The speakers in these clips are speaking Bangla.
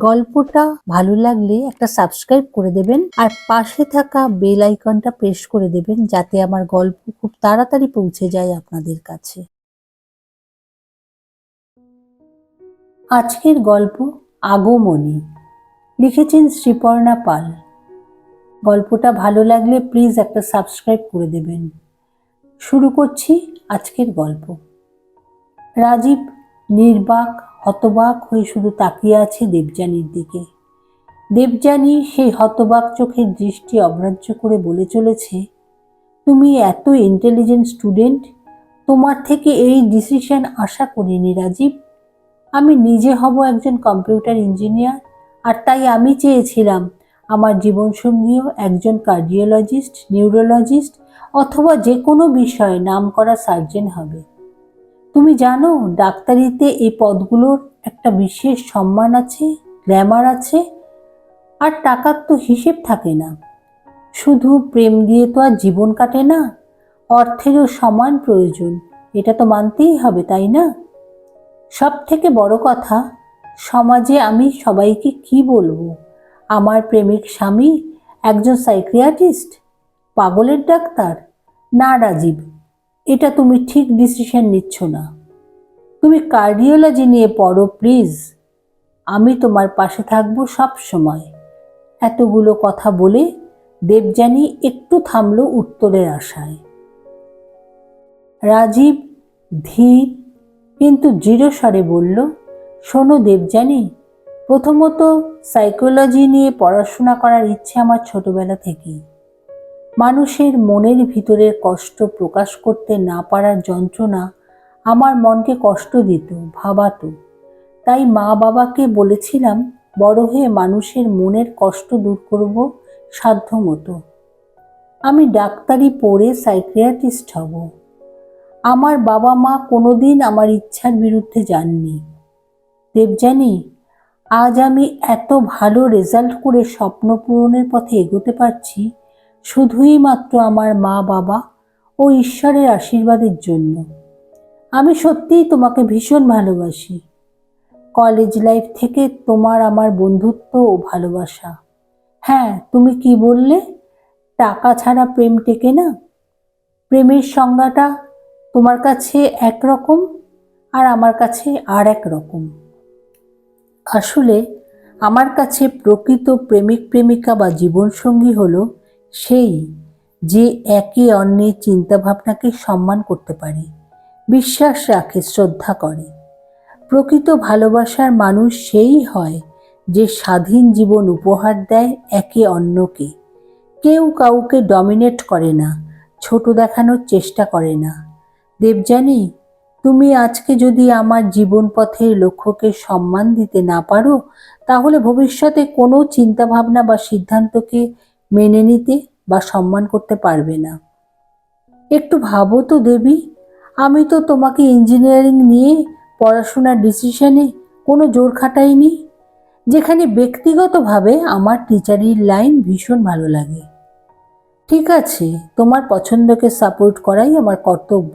গল্পটা ভালো লাগলে একটা সাবস্ক্রাইব করে দেবেন আর পাশে থাকা বেল আইকনটা প্রেস করে দেবেন যাতে আমার গল্প খুব তাড়াতাড়ি পৌঁছে যায় আপনাদের কাছে। আজকের গল্প আগমনী, লিখেছেন শ্রীপর্ণা পাল। গল্পটা ভালো লাগলে প্লিজ একটা সাবস্ক্রাইব করে দেবেন। শুরু করছি আজকের গল্প। রাজীব নির্বাক হতবাক হয়ে শুধু তাকিয়ে আছে দেবযানীর দিকে। দেবযানী সেই হতবাক চোখের দৃষ্টি অগ্রাহ্য করে বলে চলেছে, তুমি এত ইন্টেলিজেন্ট স্টুডেন্ট, তোমার থেকে এই ডিসিশন আশা করিনি রাজীব। আমি নিজে হব একজন কম্পিউটার ইঞ্জিনিয়ার, আর তাই আমি চেয়েছিলাম আমার জীবনসঙ্গীও একজন কার্ডিওলজিস্ট, নিউরোলজিস্ট অথবা যে কোনো বিষয়ে নামকরা সার্জন হবে। তুমি জানো ডাক্তারিতে এই পদগুলোর একটা বিশেষ সম্মান আছে, গ্ল্যামার আছে, আর টাকার তো হিসেব থাকে না। শুধু প্রেম দিয়ে তো আর জীবন কাটে না, অর্থেরও সমান প্রয়োজন, এটা তো মানতেই হবে, তাই না? সব থেকে বড় কথা, সমাজে আমি সবাইকে কি বলবো? আমার প্রেমিক স্বামী একজন সাইকিয়াট্রিস্ট, পাগলের ডাক্তার? না রাজীব, এটা তুমি ঠিক ডিসিশন নিচ্ছ না। তুমি কার্ডিওলজি নিয়ে পড়ো প্লিজ, আমি তোমার পাশে থাকবো সব সময়। এতগুলো কথা বলে দেবযানী একটু থামল উত্তরের আশায়। রাজীব ধীর কিন্তু দৃঢ় স্বরে বলল, শোনো দেবযানী, প্রথমত সাইকোলজি নিয়ে পড়াশোনা করার ইচ্ছে আমার ছোটবেলা থেকেই। মানুষের মনের ভিতরের কষ্ট প্রকাশ করতে না পারার যন্ত্রণা আমার মনকে কষ্ট দিত, ভাবাতো। তাই মা বাবাকে বলেছিলাম বড় হয়ে মানুষের মনের কষ্ট দূর করব সাধ্যমতো। আমি ডাক্তারি পড়ে সাইকিয়াট্রিস্ট হব। আমার বাবা মা কোনোদিন আমার ইচ্ছার বিরুদ্ধে যাননি। দেবযানী, আজ আমি এত ভালো রেজাল্ট করে স্বপ্ন পূরণের পথে এগোতে পারছি শুধুই মাত্র আমার মা বাবা ও ঈশ্বরের আশীর্বাদের জন্য। আমি সত্যিই তোমাকে ভীষণ ভালোবাসি। কলেজ লাইফ থেকে তোমার আমার বন্ধুত্ব ও ভালোবাসা। হ্যাঁ, তুমি কি বললে? টাকা ছাড়া প্রেম টেকে না? প্রেমের সংজ্ঞাটা তোমার কাছে একরকম আর আমার কাছে আর এক রকম। আসলে আমার কাছে প্রকৃত প্রেমিক প্রেমিকা বা জীবনসঙ্গী হলো সেই যে একে অন্যের চিন্তাভাবনাকে সম্মান করতে পারে, বিশ্বাস রাখে, শ্রদ্ধা করে। প্রকৃত ভালোবাসার মানুষ সেই হয় যে স্বাধীন জীবন উপহার দেয় একে অন্যকে। কেউ কাউকে ডমিনেট করে না, ছোট দেখানোর চেষ্টা করে না। দেবযানী, তুমি আজকে যদি আমার জীবন পথের লক্ষ্যকে সম্মান দিতে না পারো, তাহলে ভবিষ্যতে কোনো চিন্তাভাবনা বা সিদ্ধান্তকে মেনে নিতে বা সম্মান করতে পারবে না। একটু ভাবো তো দেবী, আমি তো তোমাকে ইঞ্জিনিয়ারিং নিয়ে পড়াশোনার ডিসিশনে কোনো জোর খাটাইনি। যেখানে ব্যক্তিগতভাবে আমার টিচারির লাইন ভীষণ ভালো লাগে। ঠিক আছে, তোমার পছন্দকে সাপোর্ট করাই আমার কর্তব্য।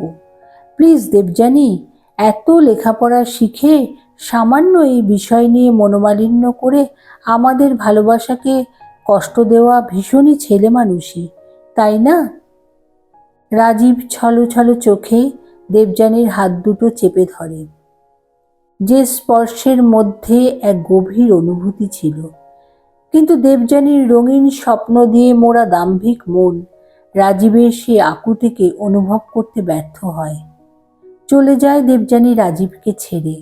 প্লিজ দেবযানী, এত লেখাপড়া শিখে সামান্য এই বিষয় নিয়ে মনোমালিন্য করে আমাদের ভালোবাসাকে কষ্ট দেওয়া ভীষণই ছেলে মানুষই, তাই না? রাজীব ছলো ছলো চোখে দেবযানীর হাত দুটো চেপে ধরে। যে স্পর্শের মধ্যে এক গভীর অনুভূতি ছিল, কিন্তু দেবযানীর রঙিন স্বপ্ন দিয়ে মোড়া দাম্ভিক মন রাজীবের সে আকুতিকে অনুভব করতে ব্যর্থ হয়। চলে যায় দেবযানী রাজীবকে ছেড়ে।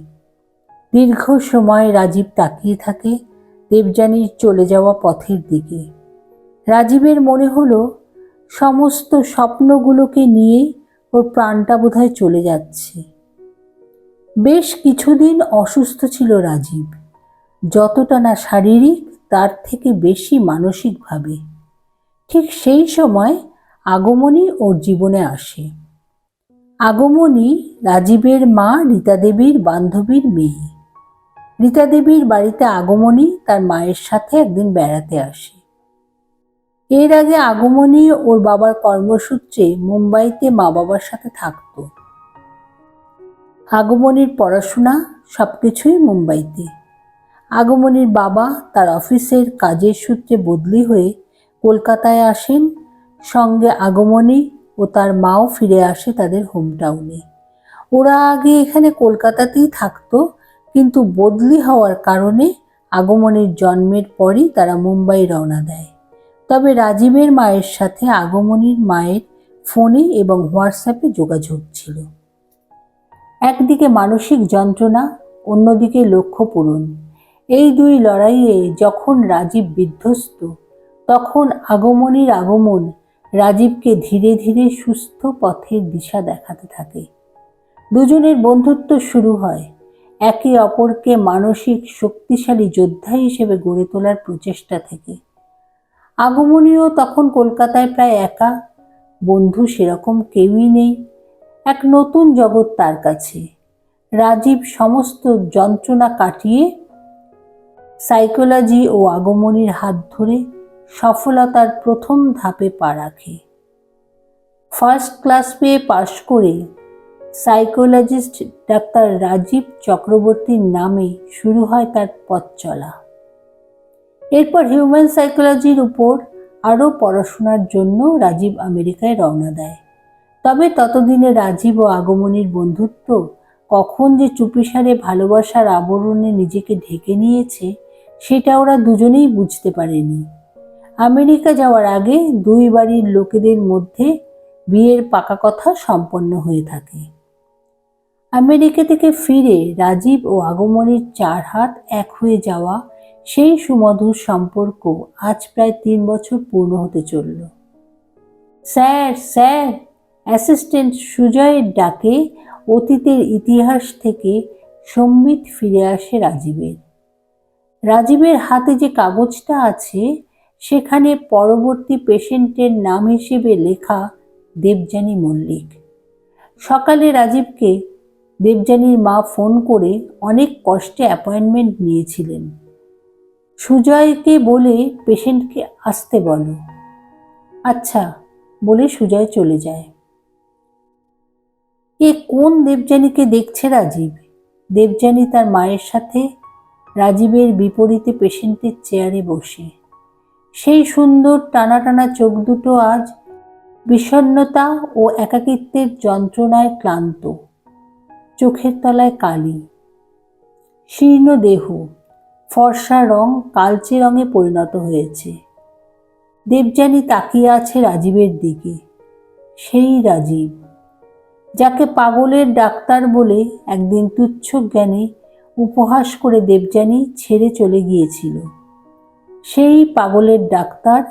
দীর্ঘ সময় রাজীব তাকিয়ে থাকে দেবযানীর চলে যাওয়া পথের দিকে। রাজীবের মনে হলো সমস্ত স্বপ্নগুলোকে নিয়ে ওর প্রাণটা বোধহয় চলে যাচ্ছে। বেশ কিছুদিন অসুস্থ ছিল রাজীব, যতটা না শারীরিক তার থেকে বেশি মানসিকভাবে। ঠিক সেই সময় আগমনী ওর জীবনে আসে। আগমনী রাজীবের মা রীতা দেবীর বান্ধবীর মেয়ে। রীতা দেবীর বাড়িতে আগমনী তার মায়ের সাথে একদিন বেড়াতে আসে। এর আগে আগমনী ওর বাবার কর্মসূত্রে মুম্বাইতে মা বাবার সাথে থাকতো। আগমনীর পড়াশোনা সবকিছুই মুম্বাইতে। আগমনীর বাবা তার অফিসের কাজের সূত্রে বদলি হয়ে কলকাতায় আসেন। সঙ্গে আগমনী ও তার মাও ফিরে আসে তাদের হোমটাউনে। ওরা আগে এখানে কলকাতাতেই থাকতো, কিন্তু বদলি হওয়ার কারণে আগমনীর জন্মের পরই তারা মুম্বাই রওনা দেয়। তবে রাজীবের মায়ের সাথে আগমনীর মায়ের ফোনে এবং হোয়াটসঅ্যাপে যোগাযোগ ছিল। একদিকে মানসিক যন্ত্রণা, অন্যদিকে লক্ষ্য পূরণ। এই দুই লড়াইয়ে যখন রাজীব বিধ্বস্ত, তখন আগমনীর আগমন রাজীবকে ধীরে ধীরে সুস্থ পথের দিশা দেখাতে থাকে। দুজনের বন্ধুত্ব শুরু হয় একে অপরকে মানসিক শক্তিশালী যোদ্ধা হিসেবে গড়ে তোলার প্রচেষ্টা থেকে। আগমনীও তখন কলকাতায় প্রায় একা, বন্ধু সেরকম কেউই নেই, এক নতুন জগৎ তার কাছে। রাজীব সমস্ত যন্ত্রণা কাটিয়ে সাইকোলজি ও আগমনীর হাত ধরে সফলতার প্রথম ধাপে পা রাখে। ফার্স্ট ক্লাস পেয়ে পাশ করে সাইকোলজিস্ট ডাক্তার রাজীব চক্রবর্তীর নামে শুরু হয় তার পথ চলা। এরপর হিউম্যান সাইকোলজির উপর আরও পড়াশোনার জন্য রাজীব আমেরিকায় রওনা দেয়। তবে ততদিনে রাজীব ও আগমনীর বন্ধুত্ব কখন যে চুপিসারে ভালোবাসার আবরণে নিজেকে ঢেকে নিয়েছে, সেটা ওরা দুজনেই বুঝতে পারেনি। আমেরিকা যাওয়ার আগে দুই বাড়ির লোকেদের মধ্যে বিয়ের পাকা কথা সম্পন্ন হয়ে থাকে। আমেরিকা থেকে ফিরে রাজীব ও আগমনীর চার হাত এক হয়ে যাওয়া সেই সুমধুর সম্পর্ক আজ প্রায় 3 বছর পূর্ণ হতে চলল। স্যার স্যার, অ্যাসিস্ট্যান্ট সুজয়ের ডাকে অতীতের ইতিহাস থেকে সম্বিত ফিরে আসে রাজীবের। রাজীবের হাতে যে কাগজটা আছে, সেখানে পরবর্তী পেশেন্টের নাম হিসেবে লেখা দেবযানী মল্লিক। সকালে রাজীবকে দেবযানীর মা ফোন করে অনেক কষ্টে অ্যাপয়েন্টমেন্ট নিয়েছিলেন। সুজয়কে বলে পেশেন্টকে আসতে বলো। আচ্ছা বলে সুজয় চলে যায়। এ কোন দেবযানীকে দেখছে রাজীব? দেবযানী তার মায়ের সাথে রাজীবের বিপরীতে পেশেন্টের চেয়ারে বসে। সেই সুন্দর টানা টানা চোখ দুটো আজ বিষণ্ণতা ও একাকিত্বের যন্ত্রণায় ক্লান্ত। চোখের তলায় কালি, শীর্ণ দেহ, ফর্সা রং কালচে রঙে পরিণত হয়েছে। দেবযানী তাকিয়ে আছে রাজীবের দিকে। সেই রাজীব যাকে পাগলের ডাক্তার বলে একদিন তুচ্ছ জ্ঞানে উপহাস করে দেবযানী ছেড়ে চলে গিয়েছিল। সেই পাগলের doctor,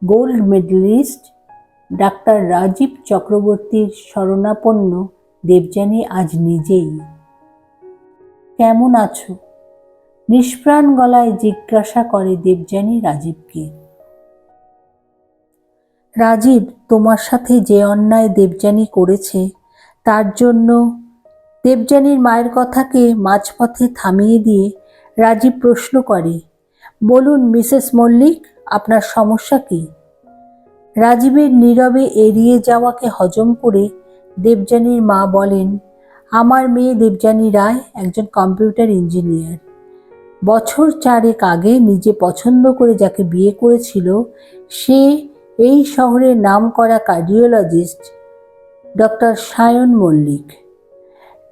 gold medalist doctor Rajib চক্রবর্তীর শরণাপন্ন দেবযানী আজ নিজেই। কেমন আছো? নিষ্প্রাণ গলায় জিজ্ঞাসা করে দেবযানী রাজীবকে। রাজীব, তোমার সাথে যে অন্যায় দেবযানী করেছে তার জন্য। দেবযানীর মায়ের কথাকে মাঝপথে থামিয়ে দিয়ে রাজীব প্রশ্ন করে, বলুন মিসেস মল্লিক, আপনার সমস্যা কি? রাজীবের নীরবে এড়িয়ে যাওয়াকে হজম করে দেবযানীর মা বলেন, আমার মেয়ে দেবযানী রায় একজন কম্পিউটার ইঞ্জিনিয়ার। বছর 4 আগে নিজে পছন্দ করে যাকে বিয়ে করেছিল, সে এই শহরের নামকরা কার্ডিওলজিস্ট ডক্টর সায়ন মল্লিক।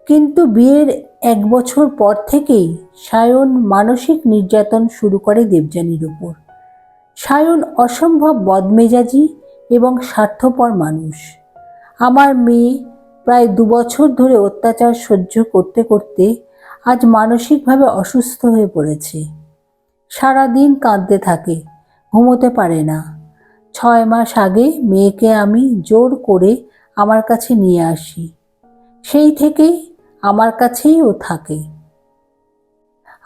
কিন্তু বিয়ের 1 বছর পর থেকেই সায়ন মানসিক নির্যাতন শুরু করে দেবযানীর উপর। সায়ন অসম্ভব বদমেজাজি এবং স্বার্থপর মানুষ। আমার মেয়ে প্রায় 2 বছর ধরে অত্যাচার সহ্য করতে করতে আজ মানসিকভাবে অসুস্থ হয়ে পড়েছে। সারাদিন কাঁদতে থাকে, ঘুমোতে পারে না। 6 মাস আগে মেয়েকে আমি জোর করে আমার কাছে নিয়ে আসি। সেই থেকেই আমার কাছেই ও থাকে।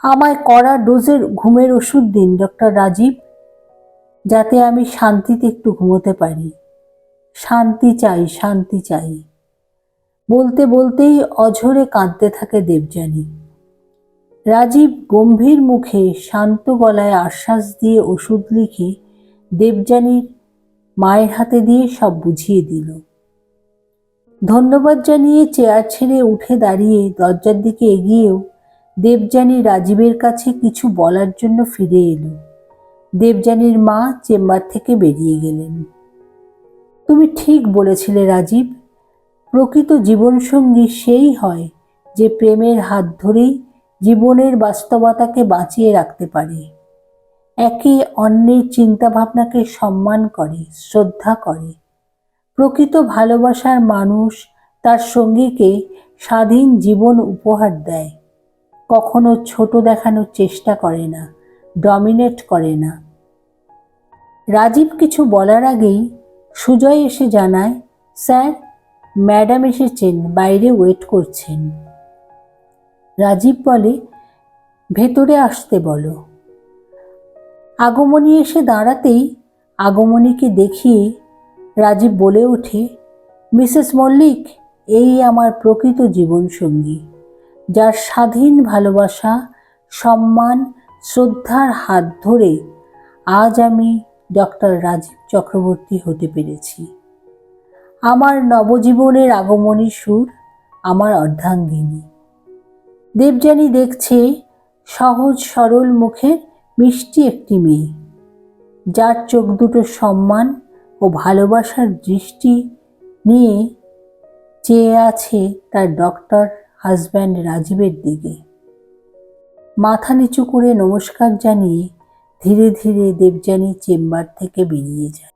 আমায় কড়া ডোজের ঘুমের ওষুধ দিন ডক্টর রাজীব, যাতে আমি শান্তিতে একটু ঘুমোতে পারি। শান্তি চাই, শান্তি চাই। বলতে বলতেই অঝরে কাঁদতে থাকে দেবযানী। রাজীব গম্ভীর মুখে শান্ত গলায় আশ্বাস দিয়ে ওষুধ লিখে দেবযানীর মায়ের হাতে দিয়ে সব বুঝিয়ে দিল। ধন্যবাদ জানিয়ে চেয়ার ছেড়ে উঠে দাঁড়িয়ে দরজার দিকে এগিয়েও দেবযানী রাজীবের কাছে কিছু বলার জন্য ফিরে এলো। দেবযানীর মা চেম্বার থেকে বেরিয়ে গেলেন। তুমি ঠিক বলেছিলে রাজীব, প্রকৃত জীবনসঙ্গী সেই হয় যে প্রেমের হাত ধরেই জীবনের বাস্তবতাকে বাঁচিয়ে রাখতে পারে, একে অন্যের চিন্তাভাবনাকে সম্মান করে, শ্রদ্ধা করে। প্রকৃত ভালোবাসার মানুষ তার সঙ্গীকে স্বাধীন জীবন উপহার দেয়, কখনো ছোট দেখানোর চেষ্টা করে না, ডমিনেট করে না। রাজীব কিছু বলার আগেই সুজয় এসে জানায়, স্যার, ম্যাডাম এসেছেন, বাইরে ওয়েট করছেন। রাজীব বলে, ভেতরে আসতে বলো। আগমনী এসে দাঁড়াতেই আগমনীকে দেখিয়ে রাজীব বলে ওঠে, মিসেস মল্লিক, এই আমার প্রকৃত জীবনসঙ্গী, যার স্বাধীন ভালোবাসা, সম্মান, শ্রদ্ধার হাত ধরে আজ আমি ডক্টর রাজীব চক্রবর্তী হতে পেরেছি। আমার নবজীবনের আগমনী সুর, আমার অর্ধাঙ্গিনী। দেবযানী দেখছে সহজ সরল মুখের মিষ্টি একটি মেয়ে, যার চোখ দুটো সম্মান ও ভালোবাসার দৃষ্টি নিয়ে চেয়ে আছে তার ডক্টর হাজব্যান্ড রাজীবের দিকে। মাথা নিচু করে নমস্কার জানিয়ে ধীরে ধীরে দেবযানী চেম্বার থেকে বেরিয়ে যায়।